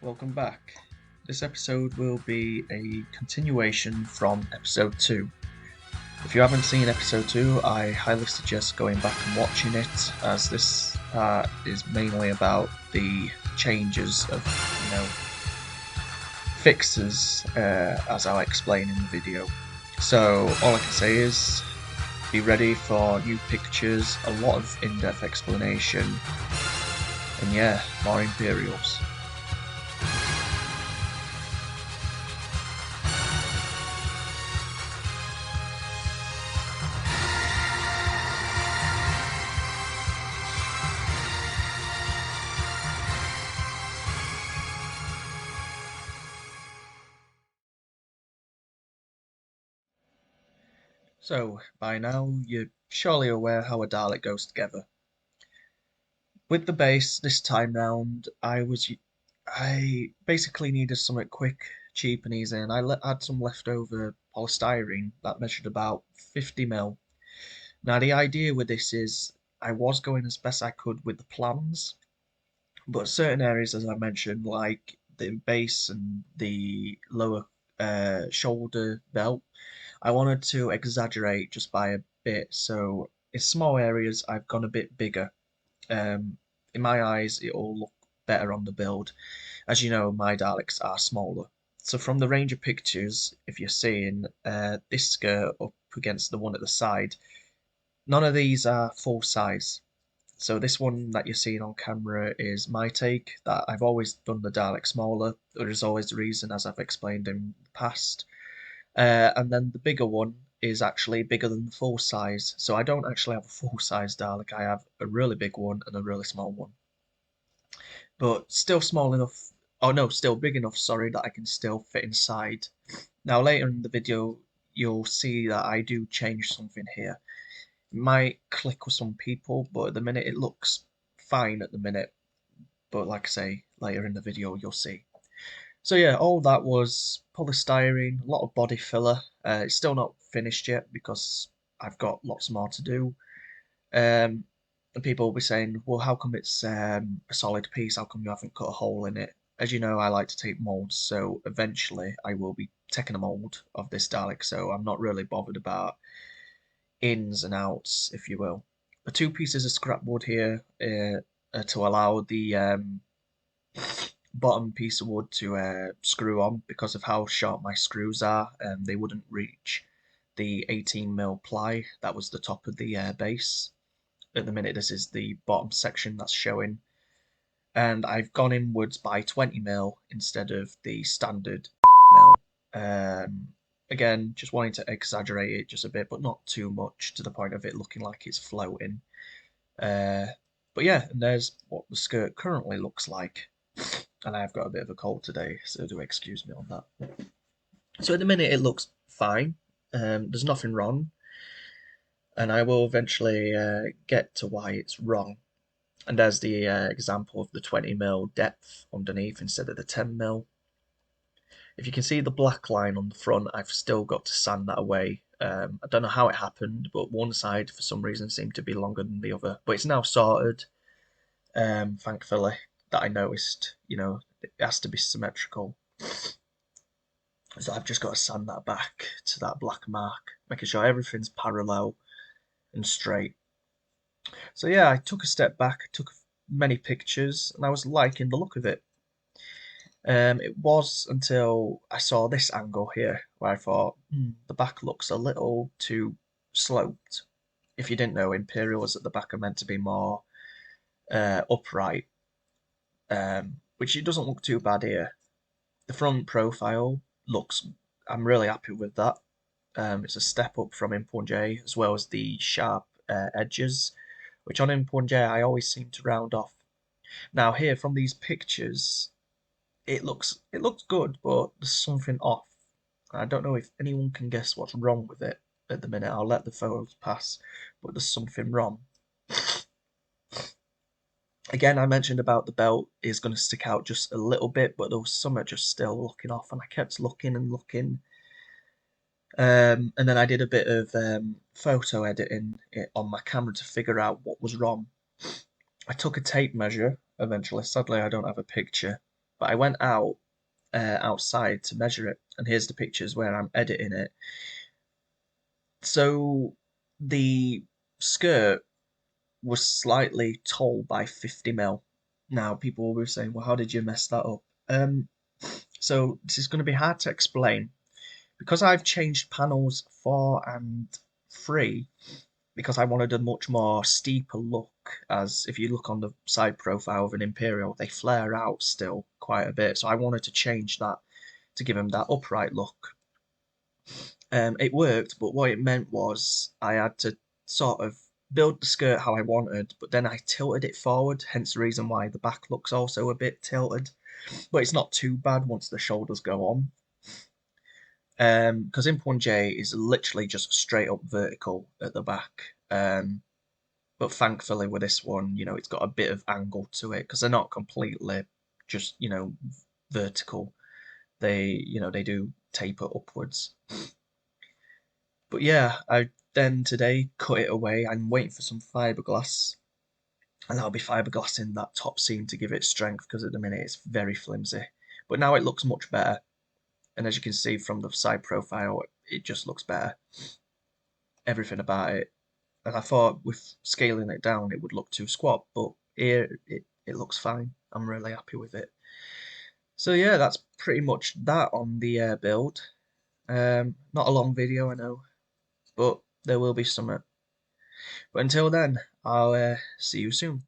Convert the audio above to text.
Welcome back. This episode will be a continuation from episode 2. If you haven't seen episode 2, I highly suggest going back and watching it, as this part is mainly about the changes of, fixes, as I'll explain in the video. So all I can say is, be ready for new pictures, a lot of in-depth explanation, and yeah, more Imperials. So, by now, you're surely aware how a Dalek goes together. With the base, this time round, I basically needed something quick, cheap and easy, and I had some leftover polystyrene that measured about 50 mil. Now, the idea with this is, I was going as best I could with the plans, but certain areas, as I mentioned, like the base and the lower shoulder belt, I wanted to exaggerate just by a bit, so in small areas I've gone a bit bigger. In my eyes, it all look better on the build. As you know, my Daleks are smaller. So from the range of pictures, if you're seeing this skirt up against the one at the side, none of these are full size. So this one that you're seeing on camera is my take, that I've always done the Dalek smaller. There is always the reason, as I've explained in the past. And then the bigger one is actually bigger than the full size. So I don't actually have a full size Dalek. I have a really big one and a really small one. But still small enough, oh no, still big enough, sorry, that I can still fit inside. Now later in the video, you'll see that I do change something here. It might click with some people, but at the minute it looks fine at the minute. But like I say, later in the video you'll see. So yeah, all that was polystyrene, a lot of body filler. It's still not finished yet because I've got lots more to do. And people will be saying, well, how come it's a solid piece? How come you haven't cut a hole in it? As you know, I like to take molds, so eventually I will be taking a mold of this Dalek, so I'm not really bothered about ins and outs, if you will. The two pieces of scrap wood here to allow the bottom piece of wood to screw on because of how sharp my screws are, and they wouldn't reach the 18 mil ply that was the top of the base. At the minute, this is the bottom section that's showing, and I've gone inwards by 20 mil instead of the standard mil. Again, just wanting to exaggerate it just a bit, but not too much to the point of it looking like it's floating. But yeah, and there's what the skirt currently looks like. And I've got a bit of a cold today, so do excuse me on that. So at the minute it looks fine. There's nothing wrong, and I will eventually get to why it's wrong. And there's the example of the 20 mil depth underneath instead of the 10 mil. If you can see the black line on the front, I've still got to sand that away. I don't know how it happened, but one side for some reason seemed to be longer than the other. But it's now sorted, thankfully, that I noticed, it has to be symmetrical. So I've just got to sand that back to that black mark, making sure everything's parallel and straight. So yeah, I took a step back, took many pictures, and I was liking the look of it. It was until I saw this angle here, where I thought, the back looks a little too sloped. If you didn't know, Imperials at the back are meant to be more upright, which it doesn't look too bad here. The front profile looks, I'm really happy with that. It's a step up from Imperial, as well as the sharp edges, which on Imperial I always seem to round off. Now here from these pictures, it looks good, but there's something off. I don't know if anyone can guess what's wrong with it at the minute. I'll let the photos pass, but there's something wrong. Again, I mentioned about the belt is going to stick out just a little bit, but there was some just still looking off, and I kept looking and looking. And then I did a bit of photo editing on my camera to figure out what was wrong. I took a tape measure eventually. Sadly, I don't have a picture. But I went out outside to measure it, and here's the pictures where I'm editing it. So the skirt was slightly tall by 50 mil. Now people will be saying, well, how did you mess that up? So this is going to be hard to explain because I've changed panels 4 and 3 because I wanted a much more steeper look. As if you look on the side profile of an Imperial, they flare out still quite a bit. So I wanted to change that to give them that upright look. It worked, but what it meant was I had to sort of build the skirt how I wanted, but then I tilted it forward, hence the reason why the back looks also a bit tilted. But it's not too bad once the shoulders go on. Because Imp1J is literally just straight up vertical at the back. But thankfully with this one, it's got a bit of angle to it because they're not completely just, vertical. They do taper upwards. But yeah, I then today cut it away. I'm waiting for some fiberglass, and I'll be fiberglassing that top seam to give it strength because at the minute it's very flimsy. But now it looks much better, and as you can see from the side profile, it just looks better. Everything about it. And I thought with scaling it down it would look too squat, but here it looks fine. I'm really happy with it. So yeah, that's pretty much that on the build. Not a long video, I know, but there will be some. But until then, I'll see you soon.